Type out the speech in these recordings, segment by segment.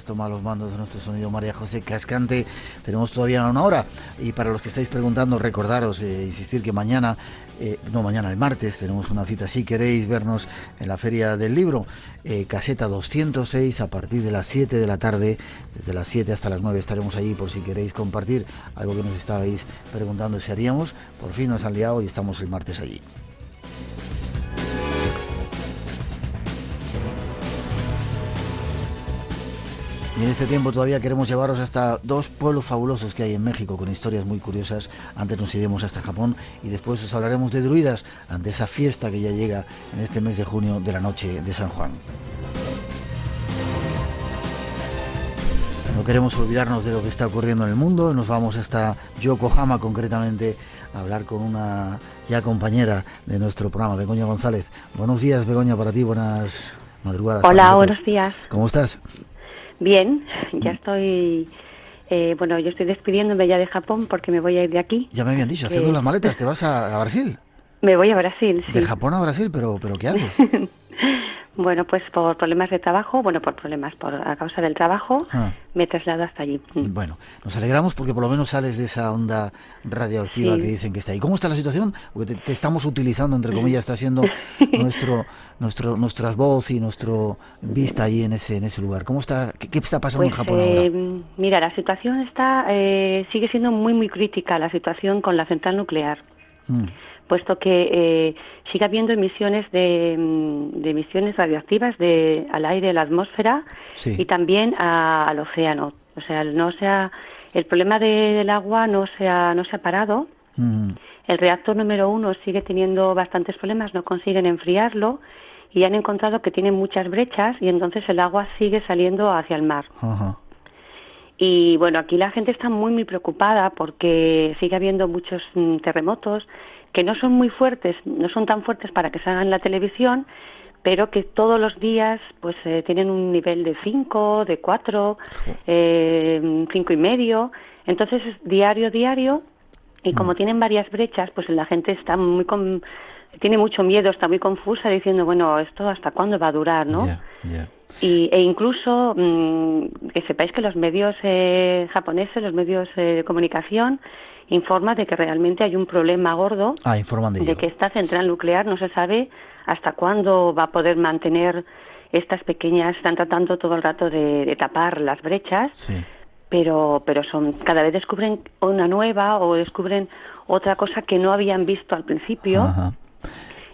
toma los mandos de nuestro sonido María José Cascante. Tenemos todavía una hora. Y para los que estáis preguntando, recordaros, insistir que mañana, el martes, tenemos una cita si queréis vernos en la Feria del Libro, caseta 206, a partir de las 7 de la tarde, desde las 7 hasta las 9 estaremos allí por si queréis compartir algo que nos estabais preguntando si haríamos. Por fin nos han liado y estamos el martes allí. Y en este tiempo todavía queremos llevaros hasta dos pueblos fabulosos que hay en México con historias muy curiosas. Antes nos iremos hasta Japón y después os hablaremos de druidas ante esa fiesta que ya llega en este mes de junio de la noche de San Juan. No queremos olvidarnos de lo que está ocurriendo en el mundo. Nos vamos hasta Yokohama concretamente a hablar con una ya compañera de nuestro programa, Begoña González. Buenos días, Begoña, para ti, buenas madrugadas. Hola, buenos días. ¿Cómo estás? Bien, ya estoy, yo estoy despidiéndome ya de Japón porque me voy a ir de aquí. Ya me habían dicho, haciendo las maletas, ¿te vas a Brasil? Me voy a Brasil, sí. ¿De Japón a Brasil? ¿Pero qué haces? Bueno, pues por problemas de trabajo, a causa del trabajo, me traslado hasta allí. Bueno, nos alegramos porque por lo menos sales de esa onda radioactiva que dicen que está ahí. ¿Cómo está la situación? Porque te estamos utilizando, entre comillas, está siendo nuestra voz y nuestro vista allí en ese lugar. ¿Cómo está? ¿Qué está pasando en Japón ahora? Mira, la situación sigue siendo muy, muy crítica, la situación con la central nuclear. Puesto que sigue habiendo emisiones de emisiones radioactivas al aire, a la atmósfera, y también al océano. O sea, el problema del agua no se ha parado. El reactor número 1 sigue teniendo bastantes problemas, no consiguen enfriarlo y han encontrado que tiene muchas brechas y entonces el agua sigue saliendo hacia el mar. Y bueno, aquí la gente está muy, muy preocupada porque sigue habiendo muchos terremotos que no son muy fuertes, no son tan fuertes para que salgan en la televisión, pero que todos los días pues tienen un nivel de 5, de 4, 5,5. Entonces es diario, y como tienen varias brechas, pues la gente está tiene mucho miedo, está muy confusa, diciendo, bueno, ¿esto hasta cuándo va a durar, no? E incluso que sepáis que los medios japoneses, los medios de comunicación, informa de que realmente hay un problema gordo, informan de ello. Que esta central nuclear no se sabe hasta cuándo va a poder mantener estas pequeñas, están tratando todo el rato de tapar las brechas, pero cada vez descubren una nueva o descubren otra cosa que no habían visto al principio.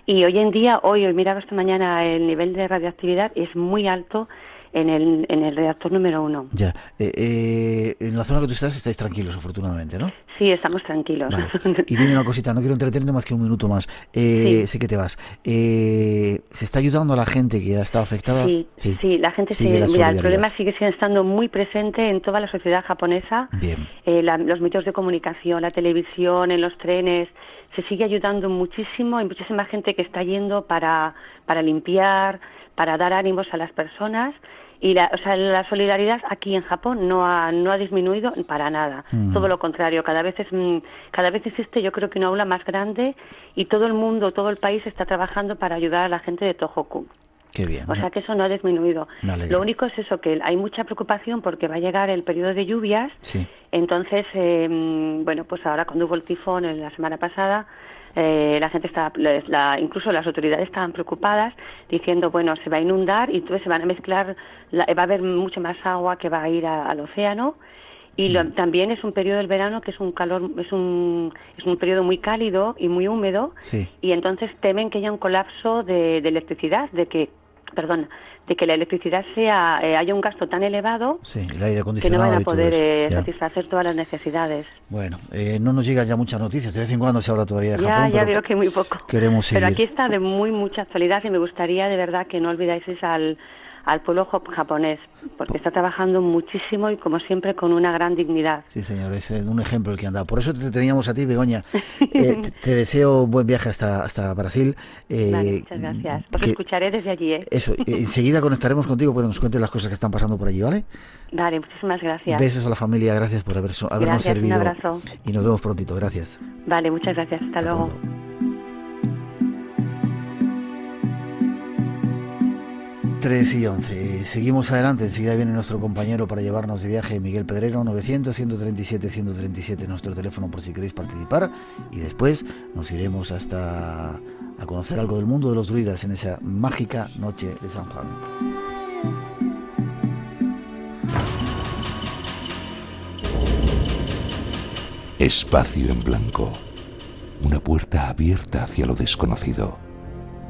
Y hoy en día, hoy miraba esta mañana, el nivel de radioactividad es muy alto en el reactor número 1. Ya. En la zona que tú estás estáis tranquilos, afortunadamente, ¿no? Sí, estamos tranquilos. Vale. Y dime una cosita, no quiero entretenerte más que un minuto más. Sé que te vas. ¿Se está ayudando a la gente que ha estado afectada? Sí, la gente mira, el problema sigue estando muy presente en toda la sociedad japonesa. Bien. Los medios de comunicación, la televisión, en los trenes, se sigue ayudando muchísimo. Hay muchísima gente que está yendo para limpiar, para dar ánimos a las personas. Y la solidaridad aquí en Japón no ha disminuido para nada. Todo lo contrario, cada vez existe, yo creo que una aula más grande y todo el mundo, todo el país está trabajando para ayudar a la gente de Tohoku. Qué bien. O sea que eso no ha disminuido. Lo único es eso, que hay mucha preocupación porque va a llegar el periodo de lluvias. Entonces, pues ahora cuando hubo el tifón la semana pasada, la gente incluso las autoridades estaban preocupadas diciendo, bueno, se va a inundar y entonces se van a mezclar, va a haber mucho más agua que va a ir al océano. Y también es un periodo del verano que es un periodo muy cálido y muy húmedo, y entonces temen que haya un colapso de electricidad, de que la electricidad haya un gasto tan elevado el aire que no van a poder eso, satisfacer todas las necesidades. Bueno, no nos llegan ya muchas noticias, de vez en cuando se habla todavía de Japón. Ya veo que muy poco. Queremos seguir. Pero aquí está de mucha actualidad y me gustaría de verdad que no olvidáis al pueblo japonés, porque está trabajando muchísimo y como siempre con una gran dignidad. Sí, señor, es un ejemplo el que anda. Por eso te teníamos a ti, Begoña. Te deseo buen viaje hasta Brasil. Vale, muchas gracias. Os escucharé desde allí. Eso, enseguida conectaremos contigo para que nos cuentes las cosas que están pasando por allí, ¿vale? Vale, muchísimas gracias. Besos a la familia, gracias por habernos servido. Un abrazo. Y nos vemos prontito, gracias. Vale, muchas gracias. Hasta luego. Pronto. 3:11. Seguimos adelante. Enseguida viene nuestro compañero para llevarnos de viaje, Miguel Pedrero. 900-137-137, nuestro teléfono por si queréis participar. Y después nos iremos hasta a conocer algo del mundo de los druidas en esa mágica noche de San Juan. Espacio en blanco. Una puerta abierta hacia lo desconocido.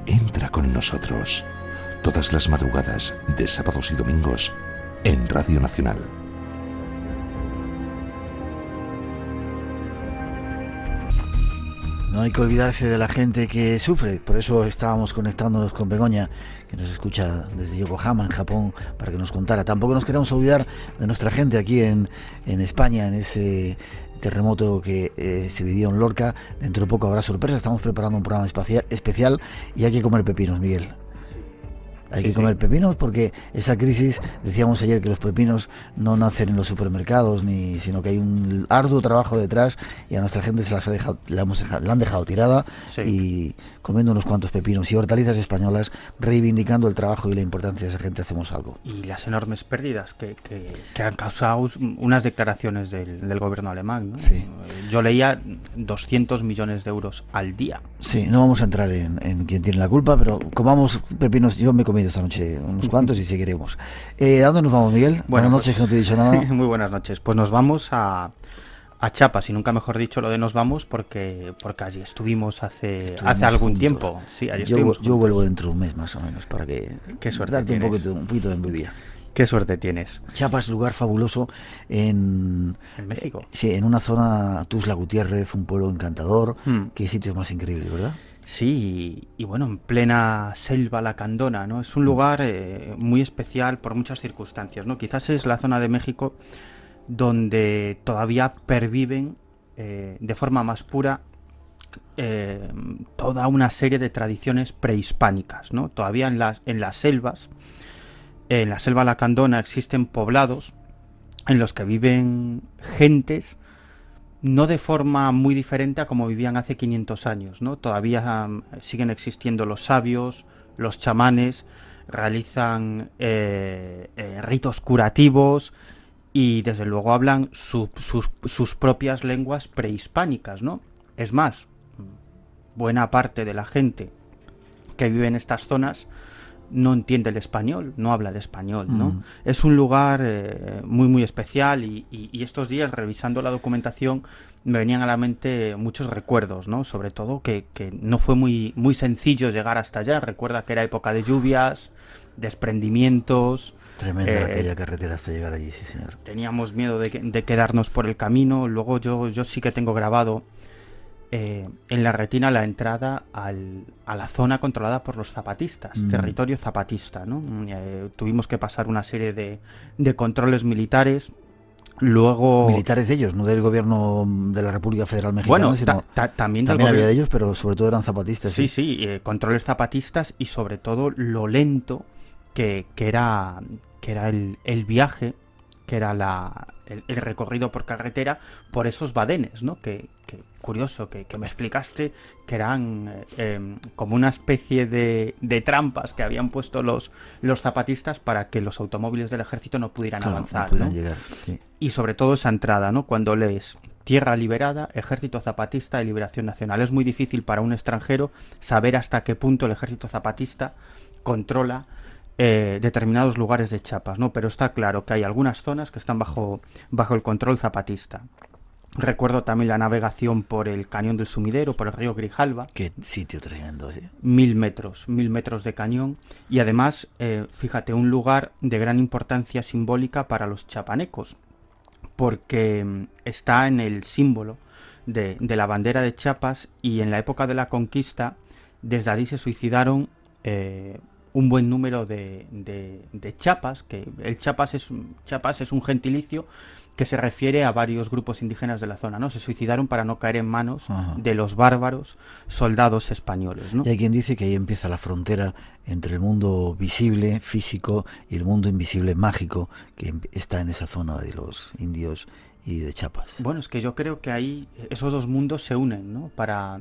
Entra con nosotros. Todas las madrugadas de sábados y domingos en Radio Nacional. No hay que olvidarse de la gente que sufre, por eso estábamos conectándonos con Begoña, que nos escucha desde Yokohama, en Japón, para que nos contara. Tampoco nos queremos olvidar de nuestra gente aquí en España, en ese terremoto que se vivió en Lorca. Dentro de poco habrá sorpresa, estamos preparando un programa especial y hay que comer pepinos, Miguel. Hay que comer pepinos porque esa crisis, decíamos ayer que los pepinos no nacen en los supermercados, sino que hay un arduo trabajo detrás y a nuestra gente se las ha dejado, la han dejado tirada y comiendo unos cuantos pepinos y hortalizas españolas, reivindicando el trabajo y la importancia de esa gente, hacemos algo. Y las enormes pérdidas que han causado unas declaraciones del gobierno alemán, ¿no? Sí. Yo leía 200 millones de euros al día. Sí, no vamos a entrar en quién tiene la culpa, pero comamos pepinos. Yo me he comido esta noche unos cuantos y seguiremos. ¿A dónde nos vamos, Miguel? Buenas noches, que no te he dicho nada. Muy buenas noches. Pues nos vamos a Chiapas, y nunca mejor dicho lo de nos vamos, porque allí estuvimos hace algún juntos. Tiempo. Sí, allí yo vuelvo dentro de un mes más o menos, para que qué suerte darte tienes. un poquito de envidia. Qué suerte tienes. Chiapas, lugar fabuloso en México. Sí, en una zona, Tuxtla Gutiérrez, un pueblo encantador. Qué sitios más increíbles, ¿verdad? Sí, y bueno, en plena selva lacandona, ¿no? Es un lugar muy especial por muchas circunstancias, ¿no? Quizás es la zona de México donde todavía perviven de forma más pura toda una serie de tradiciones prehispánicas, ¿no? Todavía en las selvas, en la selva lacandona existen poblados en los que viven gentes no de forma muy diferente a como vivían hace 500 años, ¿no? Todavía siguen existiendo los sabios, los chamanes, realizan ritos curativos y desde luego hablan sus propias lenguas prehispánicas, ¿no? Es más, buena parte de la gente que vive en estas zonas no entiende el español, no habla el español, ¿no? Es un lugar muy muy especial y estos días, revisando la documentación, me venían a la mente muchos recuerdos, ¿no? Sobre todo que no fue muy sencillo llegar hasta allá. Recuerda que era época de lluvias, desprendimientos. Tremenda aquella carretera hasta llegar allí, sí señor. Teníamos miedo de quedarnos por el camino. Luego yo sí que tengo grabado en la retina la entrada a la zona controlada por los zapatistas, territorio zapatista, ¿no? Tuvimos que pasar una serie de controles militares. Luego militares de ellos, no del gobierno de la República Federal Mexicana, bueno, sino también había de ellos, pero sobre todo eran zapatistas. Sí, controles zapatistas y sobre todo lo lento que era el viaje, que era el recorrido por carretera por esos badenes, ¿no? Que curioso que me explicaste que eran como una especie de trampas que habían puesto los zapatistas para que los automóviles del ejército no pudieran avanzar, no pudieran ¿no? llegar, sí. Y sobre todo esa entrada, ¿no? Cuando lees Tierra liberada, Ejército Zapatista de Liberación Nacional. Es muy difícil para un extranjero saber hasta qué punto el Ejército Zapatista controla determinados lugares de Chiapas, ¿no? Pero está claro que hay algunas zonas que están bajo el control zapatista. Recuerdo también la navegación por el Cañón del Sumidero, por el río Grijalva. Qué sitio tremendo, ¿eh? 1000 metros de cañón. Y además, fíjate, un lugar de gran importancia simbólica para los chapanecos, porque está en el símbolo de la bandera de Chiapas, y en la época de la conquista, desde allí se suicidaron un buen número de chapas, que el Chiapas es un gentilicio que se refiere a varios grupos indígenas de la zona, ¿no? Se suicidaron para no caer en manos Ajá. de los bárbaros soldados españolos, ¿no? Y hay quien dice que ahí empieza la frontera entre el mundo visible, físico, y el mundo invisible, mágico, que está en esa zona de los indios y de Chiapas. Bueno, es que yo creo que ahí esos dos mundos se unen, ¿no? Para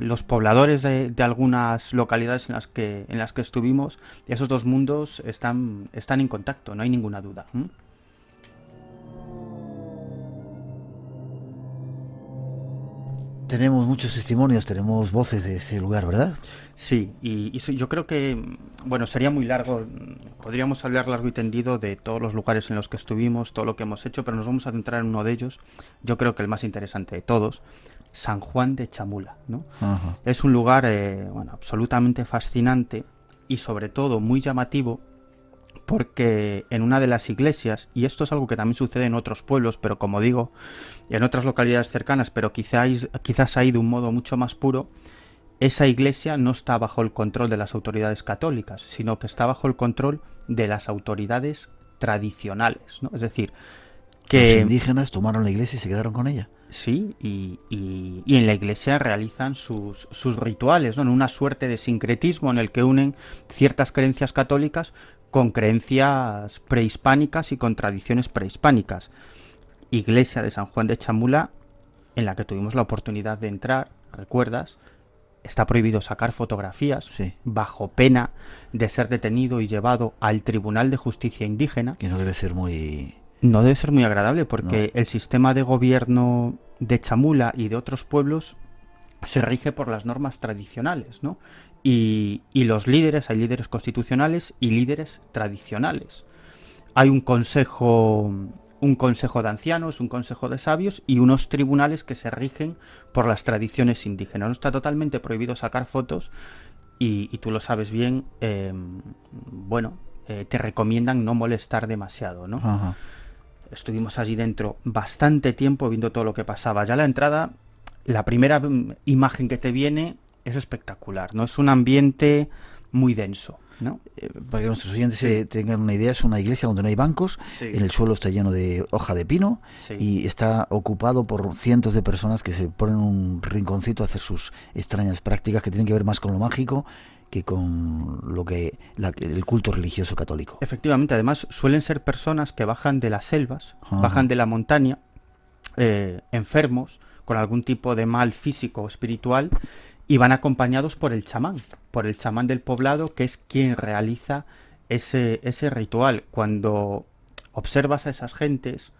los pobladores de algunas localidades en las que estuvimos, esos dos mundos están en contacto, no hay ninguna duda. Tenemos muchos testimonios, tenemos voces de ese lugar, ¿verdad? Sí, yo creo que, bueno, sería muy largo, podríamos hablar largo y tendido de todos los lugares en los que estuvimos, todo lo que hemos hecho, pero nos vamos a centrar en uno de ellos, yo creo que el más interesante de todos, San Juan de Chamula, ¿no? Ajá. Es un lugar, bueno, absolutamente fascinante y sobre todo muy llamativo, porque en una de las iglesias, y esto es algo que también sucede en otros pueblos, pero como digo, en otras localidades cercanas, pero quizás ahí de un modo mucho más puro, esa iglesia no está bajo el control de las autoridades católicas, sino que está bajo el control de las autoridades tradicionales, ¿no? Es decir, que los indígenas tomaron la iglesia y se quedaron con ella. Sí, y en la iglesia realizan sus rituales, ¿no? En una suerte de sincretismo en el que unen ciertas creencias católicas con creencias prehispánicas y con tradiciones prehispánicas. Iglesia de San Juan de Chamula, en la que tuvimos la oportunidad de entrar, ¿recuerdas? Está prohibido sacar fotografías, Sí. bajo pena de ser detenido y llevado al Tribunal de Justicia Indígena. Que no debe ser muy... No debe ser muy agradable porque No. el sistema de gobierno de Chamula y de otros pueblos se rige por las normas tradicionales, ¿no? Y los líderes, hay líderes constitucionales y líderes tradicionales. Hay un consejo de ancianos, un consejo de sabios y unos tribunales que se rigen por las tradiciones indígenas. No está totalmente prohibido sacar fotos y tú lo sabes bien, te recomiendan no molestar demasiado, ¿no? Ajá. Estuvimos allí dentro bastante tiempo viendo todo lo que pasaba. Ya la entrada, la primera imagen que te viene es espectacular, ¿no? Es un ambiente muy denso, ¿no? Para que nuestros oyentes tengan una idea, es una iglesia donde no hay bancos, Sí. en el suelo está lleno de hoja de pino Sí. y está ocupado por cientos de personas que se ponen en un rinconcito a hacer sus extrañas prácticas que tienen que ver más con lo mágico que con lo que el culto religioso católico. Efectivamente, además suelen ser personas que bajan de las selvas, Ajá. bajan de la montaña, enfermos, con algún tipo de mal físico o espiritual, y van acompañados por el chamán del poblado, que es quien realiza ese ritual. Cuando observas a esas gentes,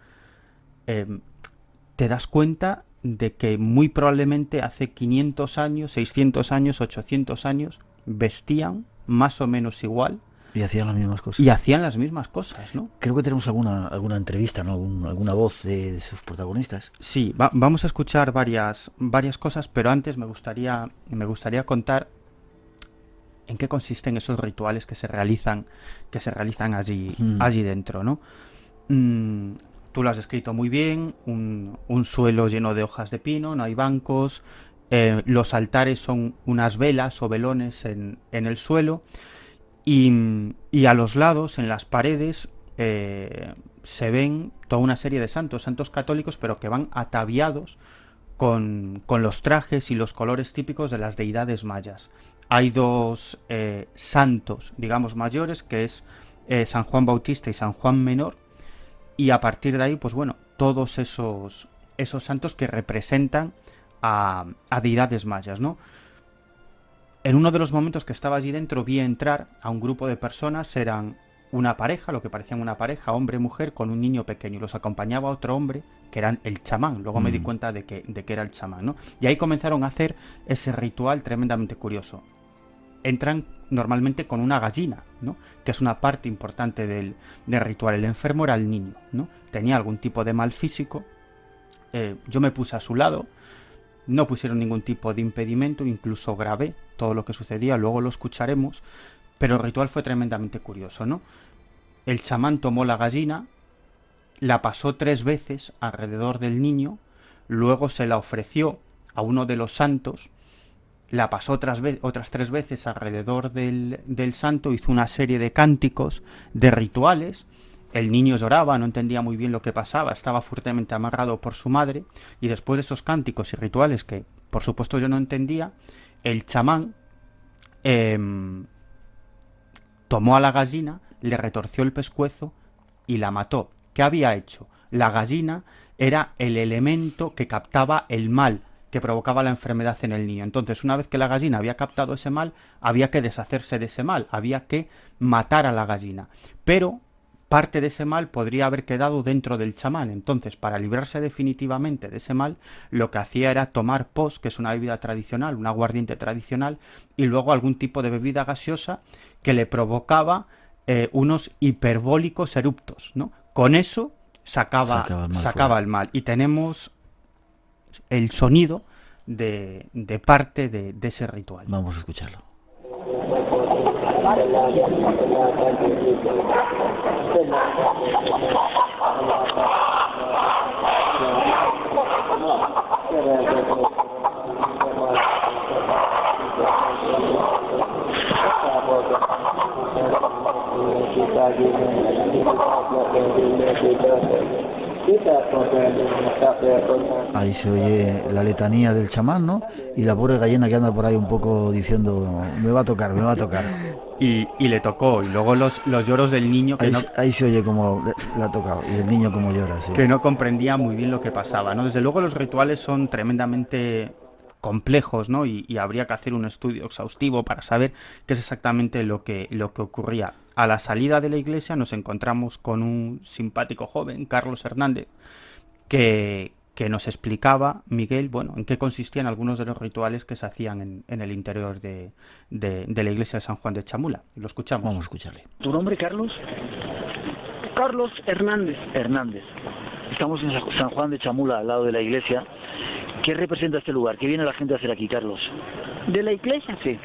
te das cuenta de que muy probablemente hace 500 años, 600 años, 800 años, vestían más o menos igual Y hacían las mismas cosas. y hacían las mismas cosas, ¿no? Creo que tenemos alguna entrevista, ¿no? Alguna voz de sus protagonistas. Sí, vamos a escuchar varias cosas, pero antes me gustaría contar en qué consisten esos rituales que se realizan allí dentro, ¿no? Tú lo has descrito muy bien, un suelo lleno de hojas de pino, no hay bancos, los altares son unas velas o velones en el suelo y a los lados, en las paredes, se ven toda una serie de santos católicos, pero que van ataviados con los trajes y los colores típicos de las deidades mayas. Hay dos santos, digamos, mayores, que es San Juan Bautista y San Juan Menor, y a partir de ahí, pues bueno, todos esos santos que representan a deidades mayas, ¿no? En uno de los momentos que estaba allí dentro vi entrar a un grupo de personas, eran una pareja, lo que parecían una pareja, hombre-mujer, con un niño pequeño. Los acompañaba otro hombre, que era el chamán. Luego me di cuenta de que era el chamán, ¿no? Y ahí comenzaron a hacer ese ritual tremendamente curioso. Entran normalmente con una gallina, ¿no? Que es una parte importante del ritual. El enfermo era el niño, ¿no? Tenía algún tipo de mal físico. Yo me puse a su lado. No pusieron ningún tipo de impedimento, incluso grabé todo lo que sucedía, luego lo escucharemos, pero el ritual fue tremendamente curioso, ¿no? El chamán tomó la gallina, la pasó 3 veces alrededor del niño, luego se la ofreció a uno de los santos, la pasó otras 3 veces alrededor del santo, hizo una serie de cánticos, de rituales, el niño lloraba, no entendía muy bien lo que pasaba, estaba fuertemente amarrado por su madre, y después de esos cánticos y rituales que, por supuesto, yo no entendía, el chamán tomó a la gallina, le retorció el pescuezo y la mató. ¿Qué había hecho? La gallina era el elemento que captaba el mal que provocaba la enfermedad en el niño. Entonces, una vez que la gallina había captado ese mal, había que deshacerse de ese mal, había que matar a la gallina. Pero parte de ese mal podría haber quedado dentro del chamán. Entonces, para librarse definitivamente de ese mal, lo que hacía era tomar pos, que es una bebida tradicional, un aguardiente tradicional, y luego algún tipo de bebida gaseosa que le provocaba unos hiperbólicos eruptos, ¿no? Con eso sacaba el mal. Y tenemos el sonido de parte de ese ritual. Vamos a escucharlo. Ahí se oye la letanía del chamán, ¿no? Y la pobre gallina que anda por ahí un poco diciendo, me va a tocar, me va a tocar. Y le tocó, y luego los lloros del niño que ahí se oye como le ha tocado, y el niño como llora, sí. Que no comprendía muy bien lo que pasaba, ¿no? Desde luego los rituales son tremendamente complejos, ¿no? Y habría que hacer un estudio exhaustivo para saber qué es exactamente lo que ocurría. A la salida de la iglesia nos encontramos con un simpático joven, Carlos Hernández, que nos explicaba, Miguel, bueno, en qué consistían algunos de los rituales que se hacían en el interior de la iglesia de San Juan de Chamula. Lo escuchamos. Vamos a escucharle. ¿Tu nombre, Carlos? Carlos Hernández. Hernández. Estamos en San Juan de Chamula, al lado de la iglesia. ¿Qué representa este lugar? ¿Qué viene la gente a hacer aquí, Carlos? ¿De la iglesia? Sí.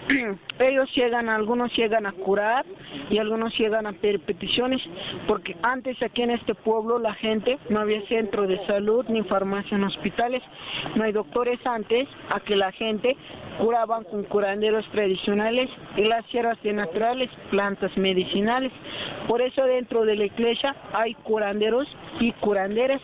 Algunos llegan a curar y algunos llegan a hacer peticiones, porque antes aquí en este pueblo la gente no había centro de salud ni farmacia en hospitales, no hay doctores antes, a que la gente curaban con curanderos tradicionales y las hierbas naturales, plantas medicinales. Por eso dentro de la iglesia hay curanderos y curanderas.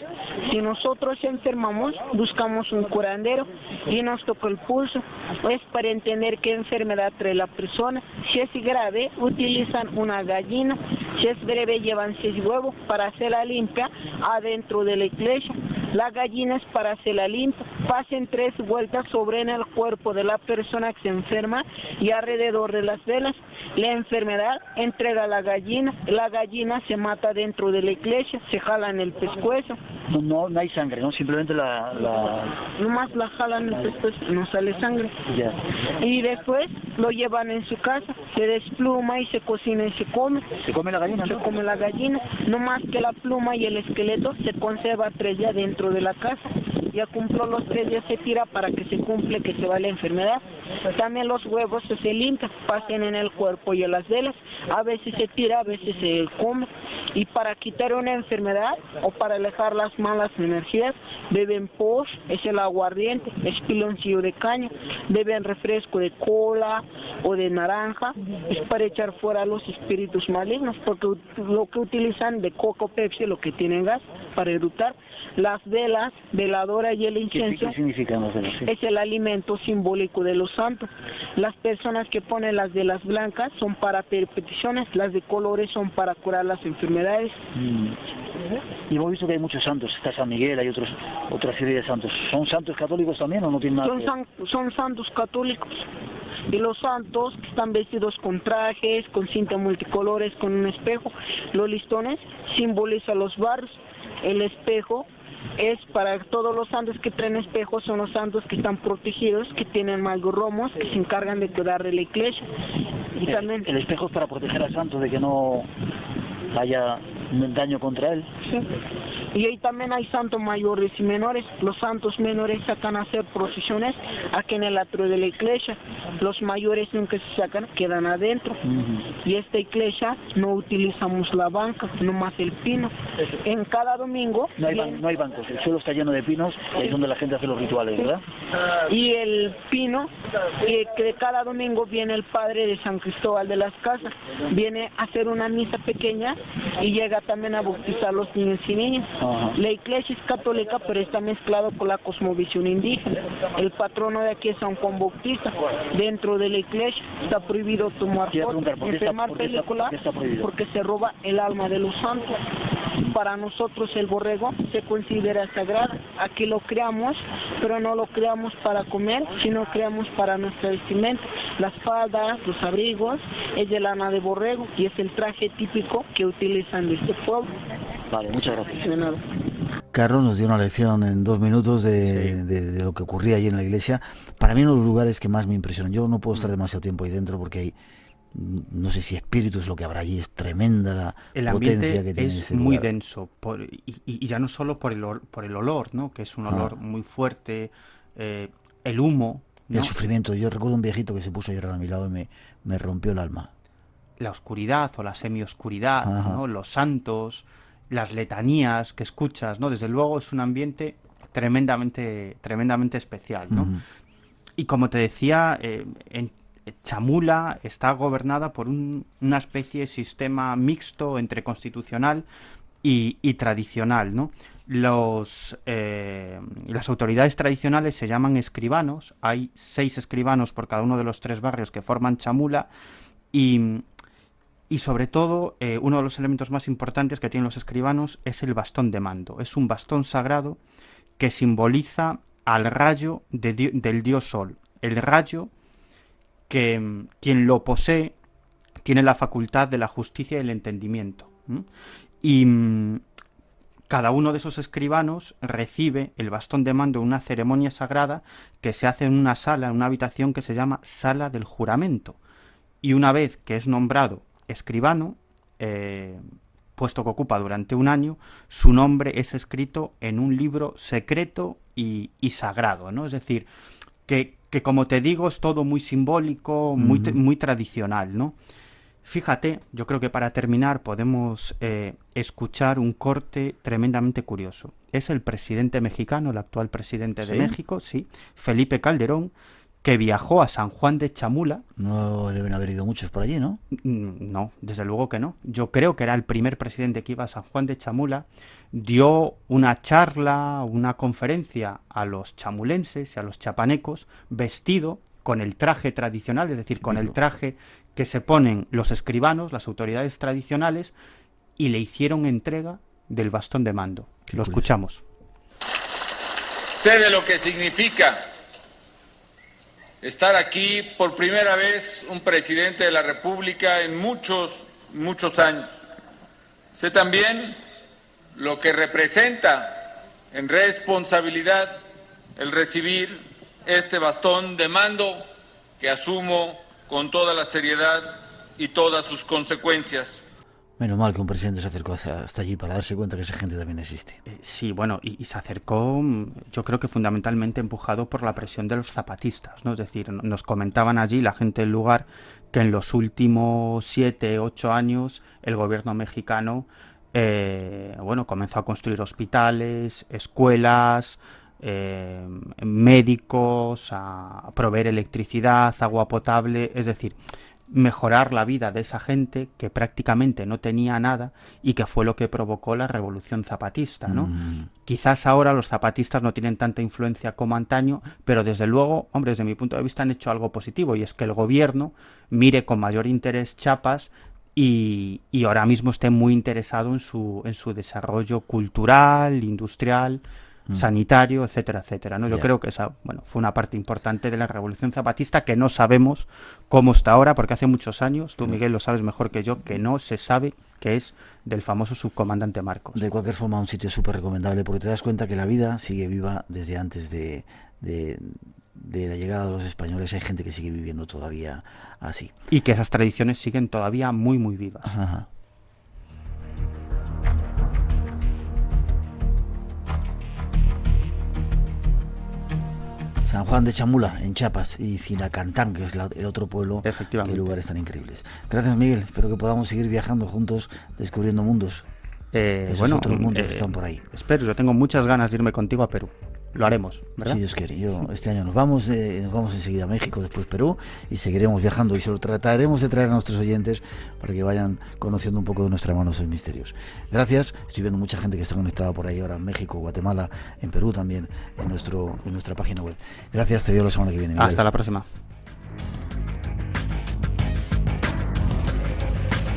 Si nosotros enfermamos, buscamos un curandero y nos toca el pulso. Es para entender qué enfermedad trae la persona. Si es grave, utilizan una gallina. Si es breve, llevan 6 huevos para hacerla limpia adentro de la iglesia. La gallina es para hacerla limpia. Pasen 3 vueltas sobre en el cuerpo de la persona que se enferma y alrededor de las velas. La enfermedad entrega a la gallina se mata dentro de la iglesia, se jala en el pescuezo. No hay sangre, ¿no? Simplemente Nomás la jalan en el pescuezo, no sale sangre. Ya. Y después lo llevan en su casa, se despluma y se cocina y se come. ¿Se come la gallina? Se come la gallina, nomás que la pluma y el esqueleto se conserva 3 días dentro de la casa. Ya cumplió los 3 días, se tira para que se cumple, que se va la enfermedad. También los huevos se limpian, pasen en el cuerpo y en las velas. A veces se tira, a veces se come. Y para quitar una enfermedad o para alejar las malas energías, beben posh, es el aguardiente, es piloncillo de caña. Beben refresco de cola o de naranja, es para echar fuera los espíritus malignos, porque lo que utilizan de coco, Pepsi, lo que tienen gas para eructar. Las velas, veladora y el incienso. ¿Qué significan las velas? Sí. Es el alimento simbólico de los santos. Las personas que ponen las velas blancas son para peticiones, las de colores son para curar las enfermedades. Y hemos visto que hay muchos santos, está San Miguel, hay otra serie de santos. ¿Son santos católicos también o no tienen nada? Son santos católicos. Y los santos que están vestidos con trajes, con cinta multicolores, con un espejo. Los listones simbolizan los barrios. El espejo es para todos los santos que traen espejos, son los santos que están protegidos, que tienen magorromos, que se encargan de cuidar de la iglesia. Y también el espejo es para proteger al santo de que no haya un daño contra él. Sí. Y ahí también hay santos mayores y menores. Los santos menores sacan a hacer procesiones aquí en el atrio de la iglesia los mayores nunca se sacan, quedan adentro. Y esta iglesia no utilizamos la banca, nomás el pino. En cada domingo... No hay bancos, el suelo está lleno de pinos, es donde la gente hace los rituales, ¿verdad? Y el pino, que cada domingo viene el padre de San Cristóbal de las Casas, viene a hacer una misa pequeña y llega también a bautizar a los niños y niñas. La iglesia es católica, pero está mezclado con la cosmovisión indígena. El patrono de aquí es San Juan Bautista. Dentro de la iglesia está prohibido tomar fotos, filmar películas, porque se roba el alma de los santos. Para nosotros el borrego se considera sagrado. Aquí lo creamos, pero no lo creamos para comer, sino creamos para nuestra vestimenta. Las faldas, los abrigos, es de lana de borrego y es el traje típico que utilizan de este pueblo. Vale, muchas gracias. De nada. Carlos nos dio una lección en 2 minutos de lo que ocurría allí en la iglesia. Para mí uno de los lugares que más me impresionan. Yo no puedo estar demasiado tiempo ahí dentro porque hay, no sé si espíritus lo que habrá allí, es tremenda la potencia que tiene ese lugar. Es muy denso, y ya no solo por el olor, ¿no? Que es un olor muy fuerte, el humo, ¿no? El sufrimiento. Yo recuerdo un viejito que se puso a llorar a mi lado y me rompió el alma. La oscuridad o la semioscuridad, ¿no? Los santos, las letanías que escuchas, ¿no? Desde luego es un ambiente tremendamente especial, ¿no? Y como te decía, en Chamula está gobernada por una especie de sistema mixto entre constitucional y tradicional, ¿no? Las autoridades tradicionales se llaman escribanos. Hay 6 escribanos por cada uno de los 3 barrios que forman Chamula, y sobre todo uno de los elementos más importantes que tienen los escribanos es el bastón de mando. Es un bastón sagrado que simboliza al rayo del dios Sol. El rayo que quien lo posee tiene la facultad de la justicia y el entendimiento. Y cada uno de esos escribanos recibe el bastón de mando en una ceremonia sagrada que se hace en una sala, en una habitación que se llama Sala del Juramento. Y una vez que es nombrado escribano, puesto que ocupa durante un año, su nombre es escrito en un libro secreto y sagrado, ¿no? Es decir, que como te digo, es todo muy simbólico, muy tradicional, ¿no? Fíjate, yo creo que para terminar podemos escuchar un corte tremendamente curioso. Es el presidente mexicano, el actual presidente de México, Felipe Calderón, que viajó a San Juan de Chamula. No deben haber ido muchos por allí, ¿no? No, desde luego que no. Yo creo que era el primer presidente que iba a San Juan de Chamula. Dio una charla, una conferencia a los chamulenses y a los chapanecos, vestido con el traje tradicional, es decir, con el traje que se ponen los escribanos, las autoridades tradicionales, y le hicieron entrega del bastón de mando. Lo escuchamos. Sé de lo que significa estar aquí por primera vez un presidente de la República en muchos años. Sé también lo que representa en responsabilidad el recibir este bastón de mando que asumo con toda la seriedad y todas sus consecuencias. Menos mal que un presidente se acercó hasta allí para darse cuenta que esa gente también existe. Sí, bueno, y se acercó, yo creo que fundamentalmente empujado por la presión de los zapatistas, ¿no? Es decir, nos comentaban allí la gente del lugar que en los últimos 7, 8 años el gobierno mexicano comenzó a construir hospitales, escuelas, médicos, a proveer electricidad, agua potable, es decir, mejorar la vida de esa gente que prácticamente no tenía nada y que fue lo que provocó la revolución zapatista, ¿no? Quizás ahora los zapatistas no tienen tanta influencia como antaño, pero desde luego, hombre, desde mi punto de vista han hecho algo positivo, y es que el gobierno mire con mayor interés Chiapas y ahora mismo esté muy interesado en su desarrollo cultural, industrial, sanitario, etcétera, etcétera, ¿no? Yo creo que esa, fue una parte importante de la revolución zapatista que no sabemos cómo está ahora, porque hace muchos años, tú Miguel lo sabes mejor que yo, que no se sabe qué es del famoso subcomandante Marcos. De cualquier forma, un sitio súper recomendable, porque te das cuenta que la vida sigue viva desde antes de la llegada de los españoles. Hay gente que sigue viviendo todavía así. Y que esas tradiciones siguen todavía muy, muy vivas. Ajá. San Juan de Chamula, en Chiapas, y Cinacantán, que es el otro pueblo. Efectivamente. Qué lugares tan increíbles. Gracias, Miguel. Espero que podamos seguir viajando juntos, descubriendo mundos. Bueno, otros mundos que están por ahí. Espero, yo tengo muchas ganas de irme contigo a Perú. Lo haremos, ¿verdad? Si Dios quiere. Este año nos vamos enseguida a México, después Perú, y seguiremos viajando, y se lo trataremos de traer a nuestros oyentes para que vayan conociendo un poco de nuestra mano esos misterios. Gracias. Estoy viendo mucha gente que está conectada por ahí ahora en México, Guatemala, en Perú también, en nuestra página web. Gracias, te veo la semana que viene, Miguel. Hasta la próxima.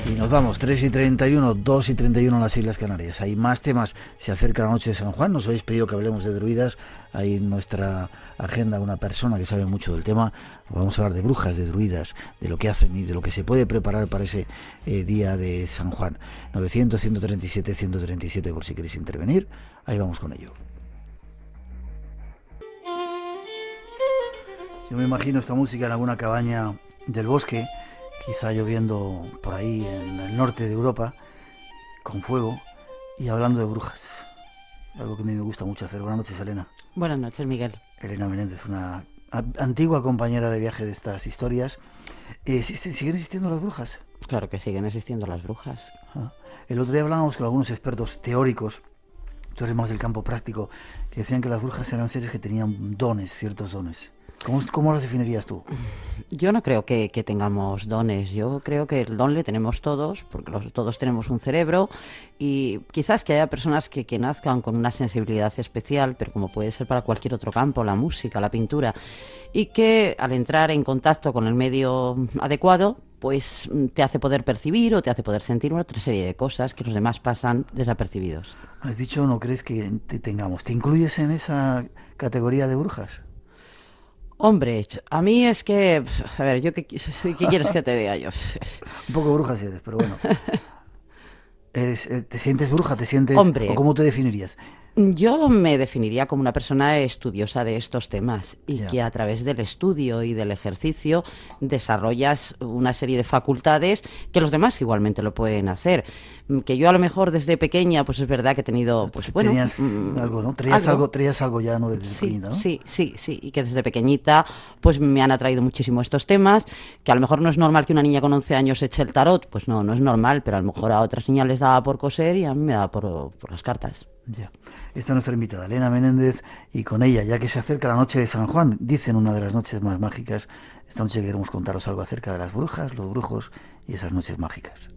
Y nos vamos, 3:31, 2:31 en las Islas Canarias. Hay más temas, se acerca la noche de San Juan, nos habéis pedido que hablemos de druidas, hay en nuestra agenda una persona que sabe mucho del tema, vamos a hablar de brujas, de druidas, de lo que hacen y de lo que se puede preparar para ese día de San Juan. 900-137-137 por si queréis intervenir, ahí vamos con ello. Yo me imagino esta música en alguna cabaña del bosque, quizá lloviendo por ahí en el norte de Europa, con fuego, y hablando de brujas. Algo que a mí me gusta mucho hacer. Buenas noches, Elena. Buenas noches, Miguel. Elena Menéndez, una antigua compañera de viaje de estas historias. ¿Siguen existiendo las brujas? Claro que siguen existiendo las brujas. El otro día hablábamos con algunos expertos teóricos, tú eres más del campo práctico, que decían que las brujas eran seres que tenían dones, ciertos dones. ¿Cómo las definirías tú? Yo no creo que tengamos dones. Yo creo que el don le tenemos todos, porque todos tenemos un cerebro, y quizás que haya personas que nazcan con una sensibilidad especial, pero como puede ser para cualquier otro campo, la música, la pintura, y que al entrar en contacto con el medio adecuado, pues te hace poder percibir o te hace poder sentir una otra serie de cosas que los demás pasan desapercibidos. Has dicho, no crees que te tengamos. ¿Te incluyes en esa categoría de brujas? Hombre, a mí es que... A ver, ¿qué quieres que te diga yo? Un poco bruja si eres, pero bueno. ¿Te sientes bruja? ¿Te sientes...? Hombre, ¿o cómo te definirías? Yo me definiría como una persona estudiosa de estos temas y que a través del estudio y del ejercicio desarrollas una serie de facultades que los demás igualmente lo pueden hacer. Que yo a lo mejor desde pequeña, pues es verdad que he tenido, pues bueno... Tenías algo, ¿no? Traías algo ya, ¿no? Desde pequeñita, ¿no? Sí, y que desde pequeñita pues me han atraído muchísimo estos temas, que a lo mejor no es normal que una niña con 11 años eche el tarot, pues no es normal, pero a lo mejor a otras niñas les daba por coser y a mí me daba por las cartas. Ya. Esta es nuestra invitada, Elena Menéndez, y con ella, ya que se acerca la noche de San Juan, dicen una de las noches más mágicas, esta noche queremos contaros algo acerca de las brujas, los brujos y esas noches mágicas.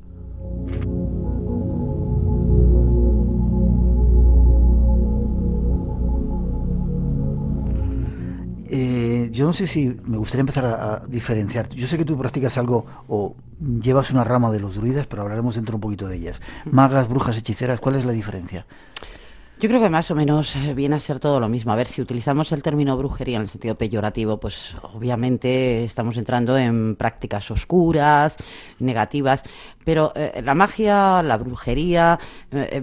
Yo no sé si me gustaría empezar a diferenciar. Yo sé que tú practicas algo o llevas una rama de los druidas, pero hablaremos dentro un poquito de ellas. Magas, brujas, hechiceras, ¿cuál es la diferencia? Yo creo que más o menos viene a ser todo lo mismo. A ver, si utilizamos el término brujería en el sentido peyorativo, pues obviamente estamos entrando en prácticas oscuras, negativas, pero la magia, la brujería,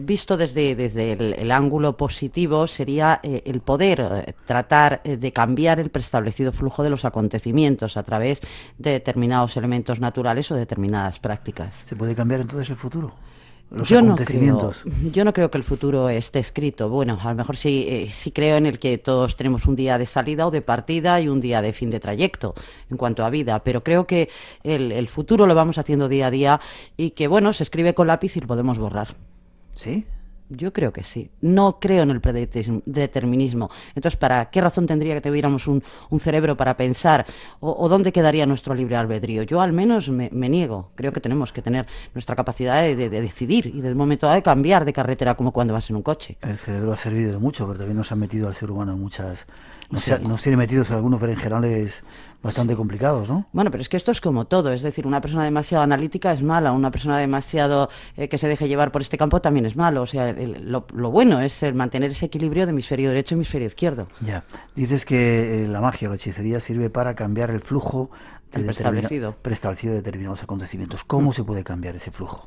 visto desde el ángulo positivo, sería el poder tratar de cambiar el preestablecido flujo de los acontecimientos a través de determinados elementos naturales o determinadas prácticas. ¿Se puede cambiar entonces el futuro? Yo no creo que el futuro esté escrito. Bueno, a lo mejor sí creo en el que todos tenemos un día de salida o de partida y un día de fin de trayecto en cuanto a vida, pero creo que el futuro lo vamos haciendo día a día y que, bueno, se escribe con lápiz y lo podemos borrar. ¿Sí? Yo creo que sí. No creo en el predeterminismo. Entonces, ¿para qué razón tendría que tuviéramos un cerebro para pensar? ¿O dónde quedaría nuestro libre albedrío? Yo al menos me niego. Creo que tenemos que tener nuestra capacidad de decidir y de momento de cambiar de carretera como cuando vas en un coche. El cerebro ha servido de mucho, pero también nos ha metido al ser humano en muchas... Nos tiene metidos en algunos berenjenales bastante complicados, ¿no? Bueno, pero es que esto es como todo, es decir, una persona demasiado analítica es mala, una persona demasiado que se deje llevar por este campo también es malo, o sea, lo bueno es el mantener ese equilibrio de hemisferio derecho y hemisferio izquierdo. Ya, dices que la magia o la hechicería sirve para cambiar el flujo preestablecido de determinados acontecimientos. ¿Cómo se puede cambiar ese flujo?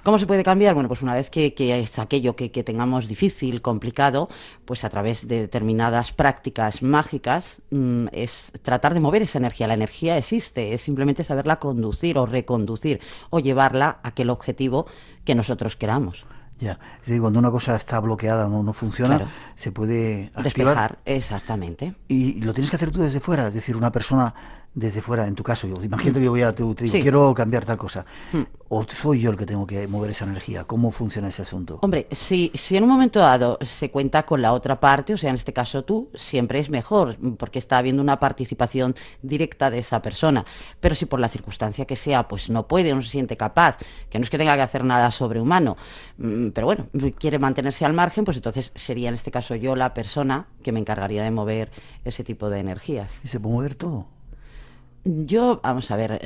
¿Cómo se puede cambiar? Bueno, pues una vez que es aquello que tengamos difícil, complicado, pues a través de determinadas prácticas mágicas es tratar de mover esa energía. La energía existe, es simplemente saberla conducir o reconducir o llevarla a aquel objetivo que nosotros queramos. Ya, es decir, cuando una cosa está bloqueada o no funciona, Claro. se puede activar. Despejar, exactamente. Y lo tienes que hacer tú desde fuera, es decir, una persona desde fuera, en tu caso, imagínate que yo te digo, Sí. quiero cambiar tal cosa, o soy yo el que tengo que mover esa energía, ¿cómo funciona ese asunto? Hombre, si en un momento dado se cuenta con la otra parte, o sea, en este caso tú, siempre es mejor, porque está habiendo una participación directa de esa persona. Pero si por la circunstancia que sea, pues no puede, no se siente capaz, que no es que tenga que hacer nada sobrehumano, pero bueno, quiere mantenerse al margen, pues entonces sería en este caso yo la persona que me encargaría de mover ese tipo de energías. ¿Y se puede mover todo? Yo, vamos a ver,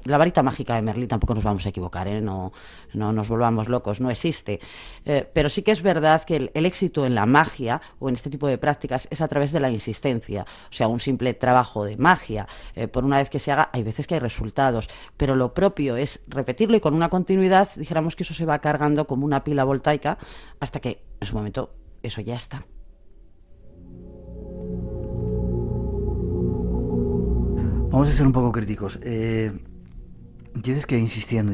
la varita mágica de Merlín tampoco nos vamos a equivocar, ¿eh? No nos volvamos locos, no existe. Pero sí que es verdad que el éxito en la magia o en este tipo de prácticas es a través de la insistencia. O sea, un simple trabajo de magia, por una vez que se haga, hay veces que hay resultados, pero lo propio es repetirlo y con una continuidad, dijéramos que eso se va cargando como una pila voltaica hasta que en su momento eso ya está. Vamos a ser un poco críticos. Dices que insistiendo.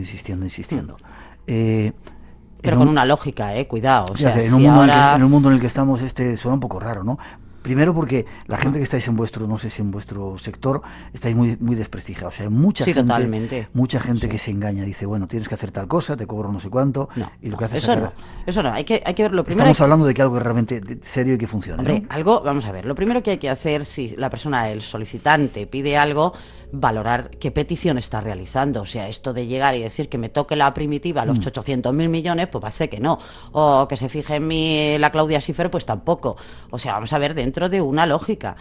Pero con una lógica, cuidado. O sea, en un mundo en el que estamos, suena un poco raro, ¿no? Primero porque la gente que estáis en vuestro, no sé si en vuestro sector, estáis muy, muy desprestigiados. O sea, hay mucha gente, totalmente. Sí. Que se engaña, dice, bueno, tienes que hacer tal cosa, te cobro no sé cuánto, y lo que haces eso no, hay que verlo primero. Estamos hablando de que algo es realmente serio y que funcione. Hombre, ¿no? algo, vamos a ver, lo primero que hay que hacer, si la persona, el solicitante, pide algo, valorar qué petición está realizando. O sea, esto de llegar y decir que me toque la primitiva los 800.000 millones, pues va a ser que no. O que se fije en mí la Claudia Schiffer, pues tampoco. O sea, vamos a ver dentro de una lógica.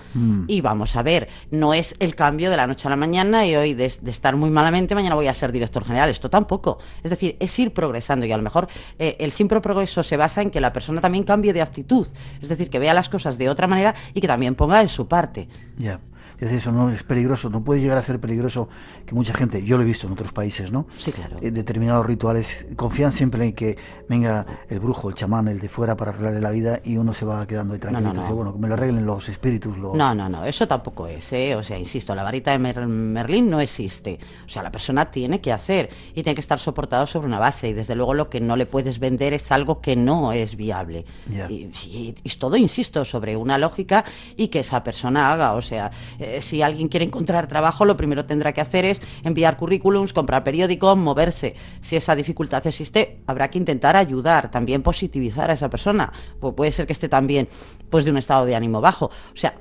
Y vamos a ver, no es el cambio de la noche a la mañana y hoy de estar muy malamente, mañana voy a ser director general. Esto tampoco. Es decir, es ir progresando y a lo mejor el simple progreso se basa en que la persona también cambie de actitud. Es decir, que vea las cosas de otra manera y que también ponga de su parte. Ya. Es eso, no es peligroso, no puede llegar a ser peligroso que mucha gente, yo lo he visto en otros países, ¿no? Sí, claro. Determinados rituales confían siempre en que venga el brujo, el chamán, el de fuera para arreglarle la vida y uno se va quedando ahí tranquilo. No. Dice, bueno, que me lo arreglen los espíritus. No, eso tampoco es, O sea, insisto, la varita de Merlín no existe. O sea, la persona tiene que hacer y tiene que estar soportado sobre una base y desde luego lo que no le puedes vender es algo que no es viable. Yeah. Y todo, insisto, sobre una lógica y que esa persona haga, o sea... si alguien quiere encontrar trabajo, lo primero tendrá que hacer es enviar currículums, comprar periódicos, moverse. Si esa dificultad existe, habrá que intentar ayudar, también positivizar a esa persona. Pues puede ser que esté también pues, de un estado de ánimo bajo. O sea,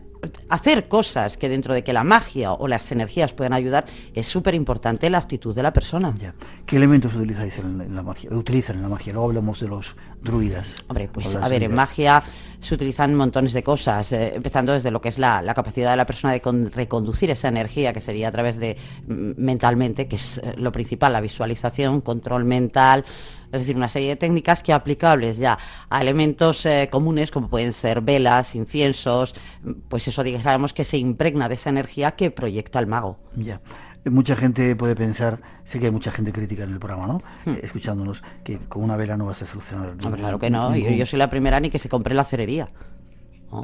hacer cosas que dentro de que la magia o las energías puedan ayudar es súper importante la actitud de la persona. Ya. ¿Qué elementos utilizáis en la magia? Utilizan en la magia. Luego hablamos de los druidas. Hombre, pues a ver, en magia se utilizan montones de cosas, empezando desde lo que es la capacidad de la persona de reconducir esa energía, que sería a través de mentalmente, que es lo principal, la visualización, control mental. Es decir, una serie de técnicas que aplicables ya a elementos comunes como pueden ser velas, inciensos, pues eso digamos que se impregna de esa energía que proyecta el mago. Ya. Mucha gente puede pensar, sé que hay mucha gente crítica en el programa, ¿no? Escuchándonos, que con una vela no vas a solucionar. Hombre, claro que no, yo soy la primera ni que se compre la cerería. ¿No?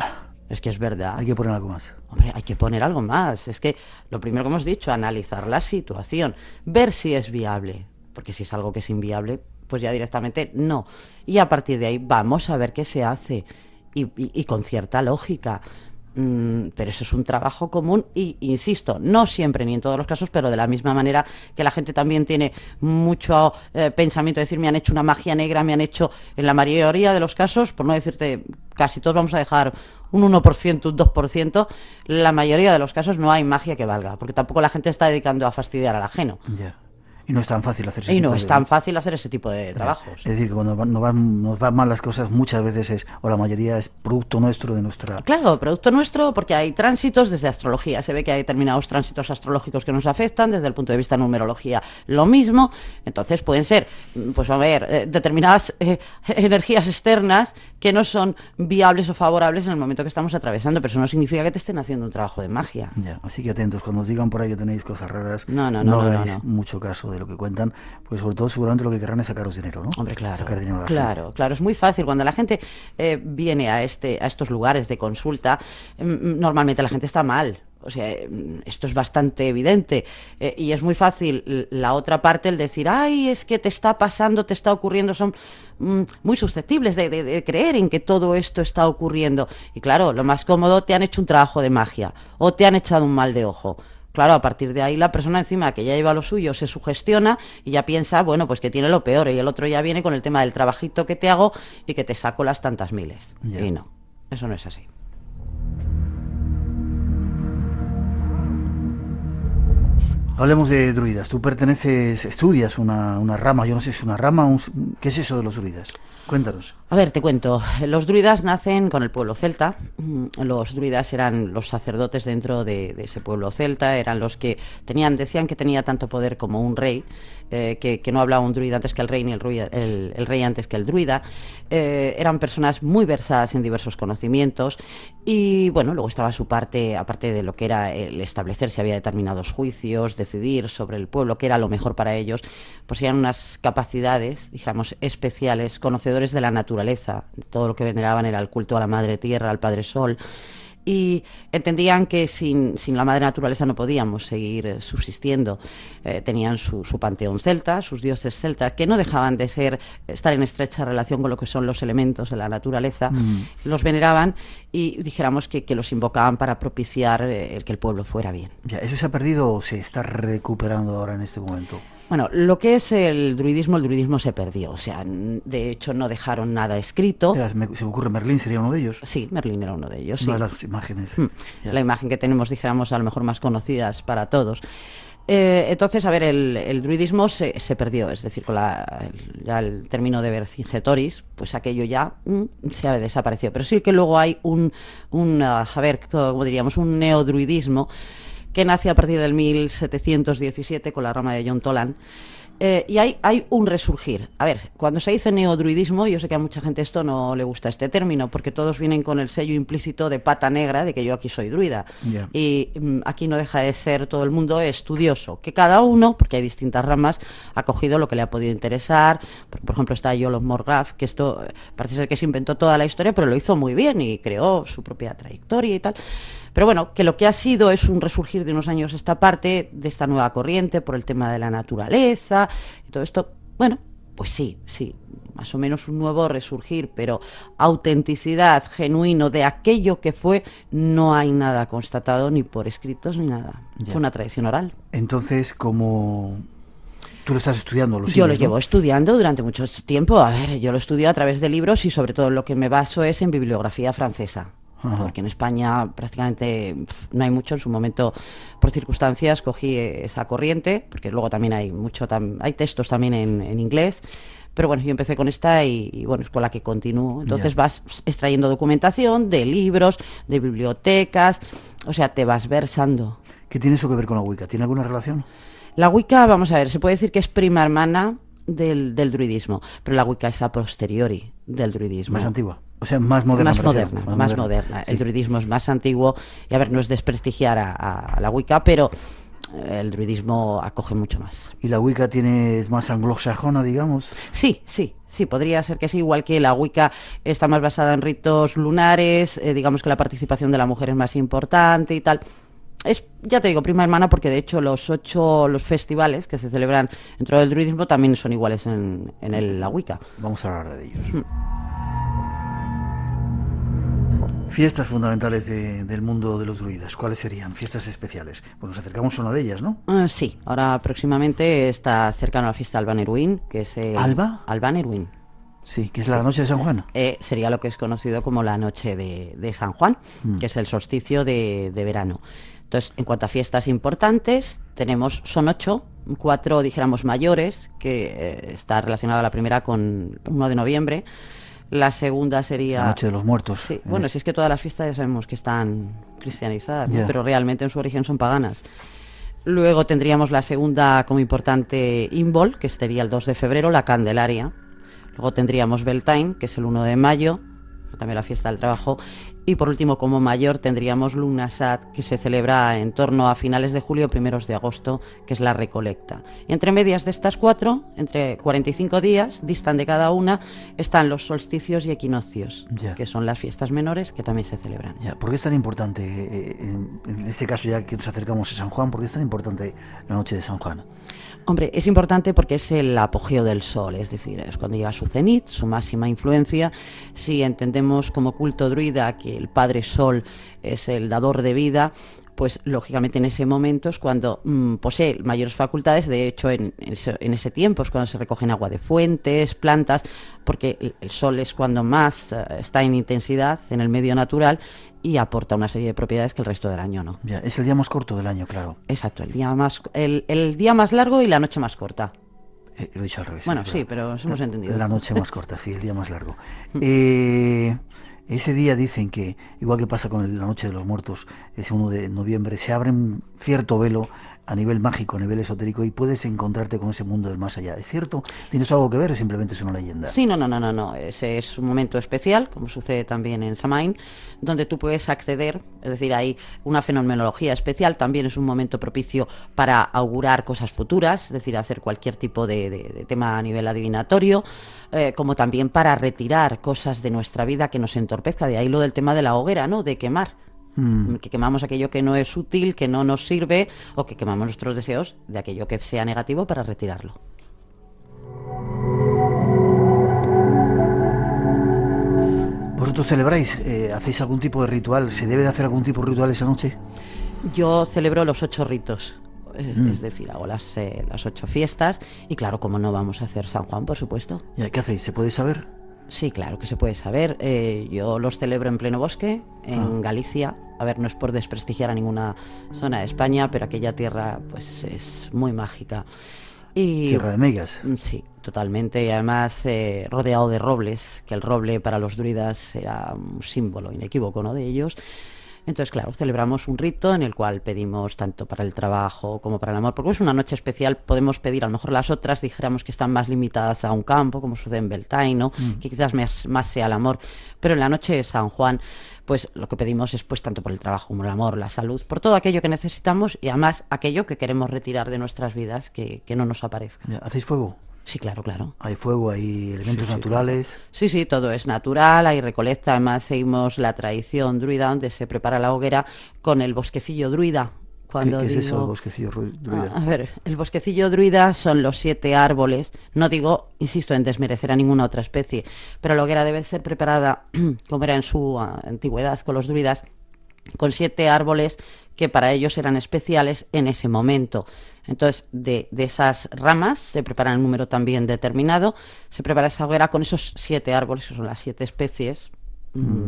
Es que es verdad. Hay que poner algo más. Hombre, hay que poner algo más. Es que lo primero que hemos dicho, analizar la situación, ver si es viable, porque si es algo que es inviable, pues ya directamente no. Y a partir de ahí vamos a ver qué se hace y con cierta lógica. Pero eso es un trabajo común y, insisto, no siempre ni en todos los casos, pero de la misma manera que la gente también tiene mucho pensamiento de decir me han hecho una magia negra, me han hecho, en la mayoría de los casos, por no decirte casi todos, vamos a dejar un 1%, un 2%, la mayoría de los casos no hay magia que valga, porque tampoco la gente está dedicando a fastidiar al ajeno. Ya. Y no es tan fácil hacer ese tipo de trabajos. Es decir, que cuando nos van mal las cosas, muchas veces o la mayoría es producto nuestro, de nuestra... Claro, producto nuestro, porque hay tránsitos desde astrología. Se ve que hay determinados tránsitos astrológicos que nos afectan, desde el punto de vista de numerología lo mismo. Entonces pueden ser, pues a ver, determinadas energías externas que no son viables o favorables en el momento que estamos atravesando, pero eso no significa que te estén haciendo un trabajo de magia. Ya, así que atentos, cuando os digan por ahí que tenéis cosas raras, no hagáis mucho caso de lo que cuentan, pues sobre todo seguramente lo que querrán es sacaros dinero, ¿no? Hombre, claro. Sacar dinero a la gente. Claro, es muy fácil. Cuando la gente viene a estos lugares de consulta, normalmente la gente está mal. O sea, esto es bastante evidente y es muy fácil la otra parte el decir, ay, es que te está pasando, te está ocurriendo, son muy susceptibles de creer en que todo esto está ocurriendo. Y claro, lo más cómodo, te han hecho un trabajo de magia o te han echado un mal de ojo. Claro, a partir de ahí la persona encima que ya lleva lo suyo se sugestiona y ya piensa, bueno, pues que tiene lo peor, y el otro ya viene con el tema del trabajito que te hago y que te saco las tantas miles. Yeah. Y no, eso no es así. Hablemos de druidas. Tú estudias una rama, yo no sé si es una rama, ¿qué es eso de los druidas? Cuéntanos. A ver, te cuento. Los druidas nacen con el pueblo celta. Los druidas eran los sacerdotes dentro de ese pueblo celta, eran los que decían que tenía tanto poder como un rey, que no hablaba un druida antes que el rey, ni el rey antes que el druida. Eran personas muy versadas en diversos conocimientos y, bueno, luego estaba su parte, aparte de lo que era el establecer si había determinados juicios, decidir sobre el pueblo, qué era lo mejor para ellos, pues eran unas capacidades, digamos, especiales, conocedores de la naturaleza. Todo lo que veneraban era el culto a la madre tierra, al padre sol, y entendían que sin la madre naturaleza no podíamos seguir subsistiendo. Tenían su panteón celta, sus dioses celtas, que no dejaban de estar en estrecha relación con lo que son los elementos de la naturaleza. Los veneraban y dijéramos que los invocaban para propiciar el que el pueblo fuera bien. Ya, ¿eso se ha perdido o se está recuperando ahora en este momento? Bueno, lo que es el druidismo se perdió. O sea, de hecho no dejaron nada escrito. Se me ocurre, Merlín sería uno de ellos. Sí, Merlín era uno de ellos. Una sí. de las imágenes. La imagen que tenemos, dijéramos, a lo mejor más conocidas para todos. Entonces, a ver, el druidismo se perdió. Es decir, con ya el término de Vercingetoris, pues aquello ya se ha desaparecido. Pero sí que luego hay un neodruidismo que nace a partir del 1717 con la rama de John Toland. Y hay un resurgir. A ver, cuando se dice neodruidismo, yo sé que a mucha gente esto no le gusta este término, porque todos vienen con el sello implícito de pata negra de que yo aquí soy druida. Yeah. Y aquí no deja de ser todo el mundo estudioso, que cada uno, porque hay distintas ramas, ha cogido lo que le ha podido interesar. Por ejemplo, está Olof Morgraf, que esto parece ser que se inventó toda la historia, pero lo hizo muy bien y creó su propia trayectoria y tal. Pero bueno, que lo que ha sido es un resurgir de unos años esta parte, de esta nueva corriente, por el tema de la naturaleza y todo esto. Bueno, pues sí, más o menos un nuevo resurgir, pero autenticidad, genuino, de aquello que fue, no hay nada constatado ni por escritos ni nada. Ya. Fue una tradición oral. Entonces, ¿cómo...? ¿Tú lo estás estudiando? Yo lo llevo estudiando durante mucho tiempo. A ver, yo lo estudio a través de libros y sobre todo lo que me baso es en bibliografía francesa. Ajá. Porque en España prácticamente no hay mucho. En su momento, por circunstancias, cogí esa corriente, porque luego también hay hay textos también en inglés. Pero bueno, yo empecé con esta y bueno, es con la que continúo. Entonces vas extrayendo documentación de libros, de bibliotecas, o sea, te vas versando. ¿Qué tiene eso que ver con la Wicca? ¿Tiene alguna relación? La Wicca, vamos a ver, se puede decir que es prima hermana del druidismo, pero la Wicca es a posteriori del druidismo. Más antigua. O sea, más moderna. Más moderna. Sí. El druidismo es más antiguo y, a ver, no es desprestigiar a la Wicca, pero el druidismo acoge mucho más. ¿Y la Wicca es más anglosajona, digamos? Sí, podría ser que sí, igual que la Wicca está más basada en ritos lunares, digamos que la participación de la mujer es más importante y tal. Es, ya te digo, prima hermana, porque de hecho los festivales que se celebran dentro del druidismo también son iguales en la Wicca. Vamos a hablar de ellos. Fiestas fundamentales del mundo de los druidas, ¿cuáles serían? Fiestas especiales. Pues nos acercamos a una de ellas, ¿no? Sí, ahora próximamente está cercano a la fiesta Alban Erwin, que es Alban Erwin. Sí, que es la noche de San Juan. Sería lo que es conocido como la noche de San Juan, que es el solsticio de verano. Entonces, en cuanto a fiestas importantes, son 8, 4 dijéramos mayores, que está relacionada la primera con 1 de noviembre. La segunda sería... La Noche de los Muertos. Sí, bueno, si es que todas las fiestas ya sabemos que están cristianizadas, ¿no? Pero realmente en su origen son paganas. Luego tendríamos la segunda como importante Imbol, que sería el 2 de febrero, la Candelaria. Luego tendríamos Beltane, que es el 1 de mayo, también la fiesta del trabajo. Y por último, como mayor, tendríamos Lugnasad, que se celebra en torno a finales de julio, primeros de agosto, que es la recolecta. Y entre medias de estas 4, entre 45 días, distan de cada una, están los solsticios y equinoccios, que son las fiestas menores que también se celebran. ¿Por qué es tan importante, en este caso ya que nos acercamos a San Juan, por qué es tan importante la noche de San Juan? Hombre, es importante porque es el apogeo del sol, es decir, es cuando llega a su cenit, su máxima influencia. Si entendemos como culto druida que el Padre Sol es el dador de vida, pues lógicamente en ese momento es cuando posee mayores facultades. De hecho, en ese tiempo es cuando se recogen agua de fuentes, plantas, porque el sol es cuando más está en intensidad en el medio natural y aporta una serie de propiedades que el resto del año no. Ya, es el día más corto del año, claro. Exacto, el día más largo y la noche más corta. Lo he dicho al revés. Bueno, sí, pero nos hemos entendido. La noche más corta, sí, el día más largo. Ese día dicen que, igual que pasa con la Noche de los Muertos, ese 1 de noviembre, se abre un cierto velo a nivel mágico, a nivel esotérico, y puedes encontrarte con ese mundo del más allá. ¿Es cierto? ¿Tienes algo que ver o simplemente es una leyenda? Sí, no. Ese es un momento especial, como sucede también en Samaín, donde tú puedes acceder, es decir, hay una fenomenología especial. También es un momento propicio para augurar cosas futuras, es decir, hacer cualquier tipo de tema a nivel adivinatorio, como también para retirar cosas de nuestra vida que nos entorpezca. De ahí lo del tema de la hoguera, ¿no? De quemar. Que quemamos aquello que no es útil, que no nos sirve, o que quemamos nuestros deseos de aquello que sea negativo para retirarlo. ¿Vosotros celebráis? ¿Hacéis algún tipo de ritual? ¿Se debe de hacer algún tipo de ritual esa noche? Yo celebro los 8 ritos. Es decir, hago las 8 fiestas y claro, como no vamos a hacer San Juan, por supuesto. ¿Y qué hacéis? ¿Se puede saber? Sí, claro que se puede saber. Yo los celebro en pleno bosque, en Galicia. A ver, no es por desprestigiar a ninguna zona de España, pero aquella tierra pues es muy mágica. Tierra de megas. Sí, totalmente. Y además rodeado de robles, que el roble para los druidas era un símbolo inequívoco, ¿no?, de ellos. Entonces, claro, celebramos un rito en el cual pedimos tanto para el trabajo como para el amor, porque es una noche especial. Podemos pedir, a lo mejor las otras dijéramos que están más limitadas a un campo, como sucede en Beltane, ¿no? Que quizás más sea el amor, pero en la noche de San Juan, pues lo que pedimos es pues tanto por el trabajo como el amor, la salud, por todo aquello que necesitamos y además aquello que queremos retirar de nuestras vidas que no nos aparezca. ¿Hacéis fuego? Sí, claro. Hay fuego, hay elementos naturales. Sí, todo es natural, hay recolecta. Además seguimos la tradición druida donde se prepara la hoguera con el bosquecillo druida. ¿Qué es eso, el bosquecillo druida? A ver, el bosquecillo druida son los 7 árboles. No digo, insisto, en desmerecer a ninguna otra especie, pero la hoguera debe ser preparada, como era en su antigüedad con los druidas, con 7 árboles que para ellos eran especiales en ese momento. Entonces, de esas ramas se prepara un número también determinado, se prepara esa hoguera con esos 7 árboles, que son las 7 especies,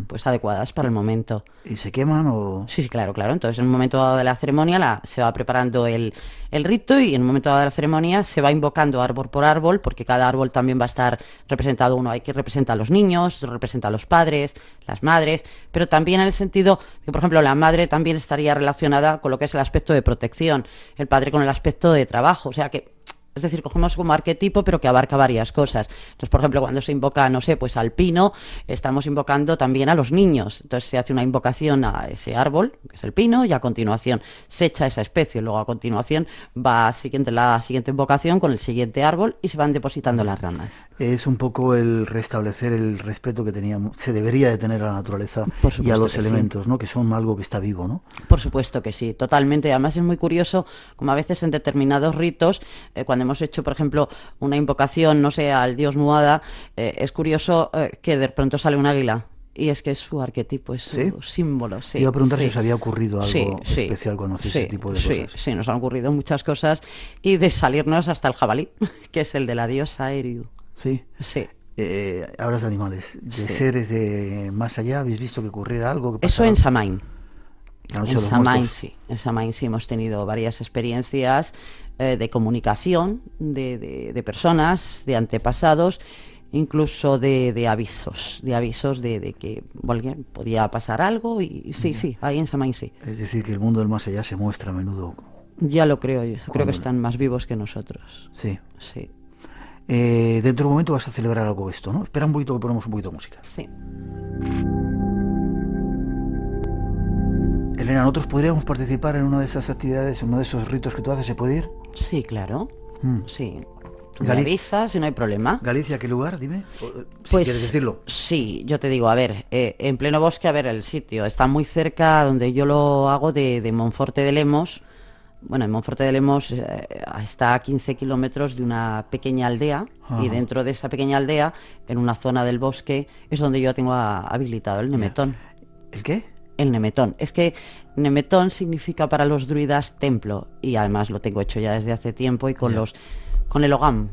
pues adecuadas para el momento. ¿Y se queman o...? Sí, claro. Entonces, en un momento dado de la ceremonia se va preparando el rito y en un momento dado de la ceremonia se va invocando árbol por árbol, porque cada árbol también va a estar representado. Uno hay que representar a los niños, otro representa a los padres, las madres, pero también en el sentido que, por ejemplo, la madre también estaría relacionada con lo que es el aspecto de protección, el padre con el aspecto de trabajo, o sea que... Es decir, cogemos como arquetipo, pero que abarca varias cosas. Entonces, por ejemplo, cuando se invoca, no sé, pues al pino, estamos invocando también a los niños. Entonces se hace una invocación a ese árbol, que es el pino, y a continuación se echa esa especie. Luego, a continuación, va la siguiente invocación con el siguiente árbol y se van depositando las ramas. Es un poco el restablecer el respeto que teníamos, se debería de tener a la naturaleza y a los elementos, ¿no? Que son algo que está vivo, ¿no? Por supuesto que sí, totalmente. Además es muy curioso, como a veces en determinados ritos, cuando hemos hecho, por ejemplo, una invocación, no sé, al dios Nuada, es curioso que de pronto sale un águila. Y es que es su arquetipo, es su símbolo. Sí, iba a preguntar si os había ocurrido algo especial cuando hacéis ese tipo de cosas. Sí, nos han ocurrido muchas cosas y de salirnos hasta el jabalí, que es el de la diosa Eriu. Sí. Hablas de animales, de seres de más allá. ¿Habéis visto que ocurriera algo? Eso en Samaín. En Samaín sí hemos tenido varias experiencias de comunicación de personas, de antepasados, incluso de avisos de que podía pasar algo y sí, ahí en Samaín sí. Es decir, que el mundo del más allá se muestra a menudo. Ya lo creo yo, creo que están más vivos que nosotros. Sí. Dentro de un momento vas a celebrar algo de esto, ¿no? Espera un poquito que ponemos un poquito de música. Sí. Elena, ¿nosotros podríamos participar en una de esas actividades, en uno de esos ritos que tú haces? ¿Se puede ir? Sí, claro. Sí. Tú me avisas y no hay problema. ¿Galicia qué lugar? Dime. Si Pues, quieres decirlo. Sí, yo te digo, a ver, en pleno bosque, a ver, el sitio está muy cerca donde yo lo hago de Monforte de Lemos. Bueno, en Monforte de Lemos está a 15 kilómetros de una pequeña aldea. Y dentro de esa pequeña aldea, en una zona del bosque, es donde yo tengo habilitado el nemetón. ¿El qué? El nemetón. Es que nemetón significa para los druidas templo, y además lo tengo hecho ya desde hace tiempo y con el hogam,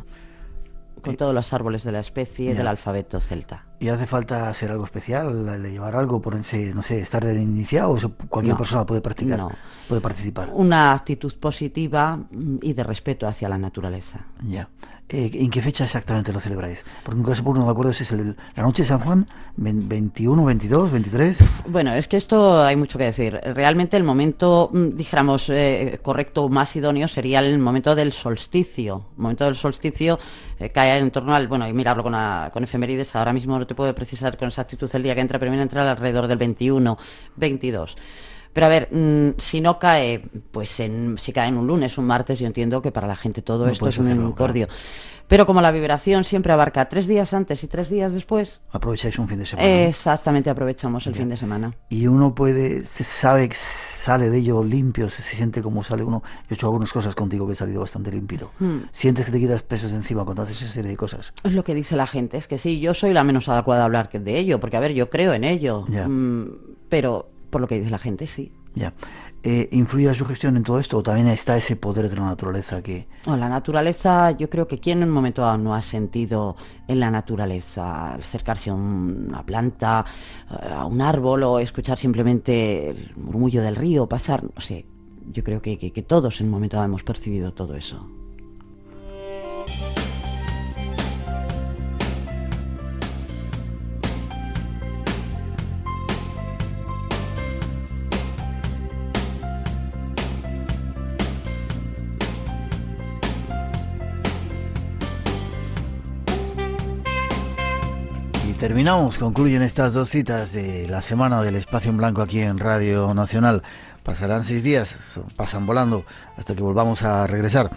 con todos los árboles de la especie del alfabeto celta. ¿Y hace falta hacer algo especial, llevar algo, ponerse, no sé, estar iniciado, o eso cualquier persona puede practicar, puede participar? Una actitud positiva y de respeto hacia la naturaleza. Ya. ¿En qué fecha exactamente lo celebráis? Porque nunca se pone, no me acuerdo si es la noche de San Juan, 21, 22, 23... Bueno, es que esto hay mucho que decir. Realmente el momento, dijéramos, correcto, más idóneo sería el momento del solsticio. El momento del solsticio cae en torno al... Bueno, y mirarlo con efemérides, ahora mismo no te puedo precisar con exactitud el día que entra, pero viene a entrar alrededor del 21, 22... Pero a ver, si no cae, pues si cae en un lunes, un martes, yo entiendo que para la gente todo esto es un incordio. Claro. Pero como la vibración siempre abarca 3 días antes y 3 días después... Aprovecháis un fin de semana. Exactamente, aprovechamos el fin de semana. Y uno sale de ello limpio, se siente como sale uno. Yo he hecho algunas cosas contigo que he salido bastante limpio. ¿Sientes que te quitas pesos de encima cuando haces esa serie de cosas? Es lo que dice la gente, es que sí, yo soy la menos adecuada a hablar de ello, porque a ver, yo creo en ello. Pero... por lo que dice la gente, sí. Ya. ¿Influye la sugestión en todo esto o también está ese poder de la naturaleza que...? La naturaleza, yo creo que quien en un momento dado no ha sentido en la naturaleza acercarse a una planta, a un árbol o escuchar simplemente el murmullo del río pasar, no sé, yo creo que todos en un momento dado hemos percibido todo eso. Terminamos, concluyen estas 2 citas de la semana del Espacio en Blanco aquí en Radio Nacional. Pasarán 6 días, pasan volando hasta que volvamos a regresar.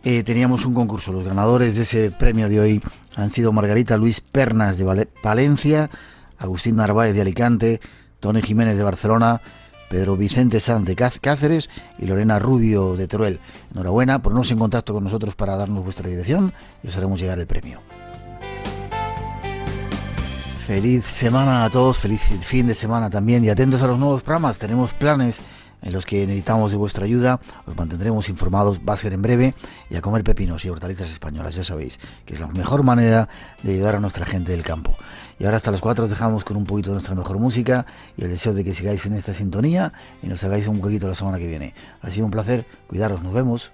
Teníamos un concurso, los ganadores de ese premio de hoy han sido Margarita Luis Pernas de Palencia, Agustín Narváez de Alicante, Tony Jiménez de Barcelona, Pedro Vicente Sanz de Cáceres y Lorena Rubio de Teruel. Enhorabuena, ponernos en contacto con nosotros para darnos vuestra dirección y os haremos llegar el premio. Feliz semana a todos, feliz fin de semana también y atentos a los nuevos programas. Tenemos planes en los que necesitamos de vuestra ayuda, os mantendremos informados, va a ser en breve, y a comer pepinos y hortalizas españolas, ya sabéis que es la mejor manera de ayudar a nuestra gente del campo. Y ahora hasta las 4 os dejamos con un poquito de nuestra mejor música y el deseo de que sigáis en esta sintonía y nos hagáis un poquito la semana que viene. Ha sido un placer, cuidaros, nos vemos.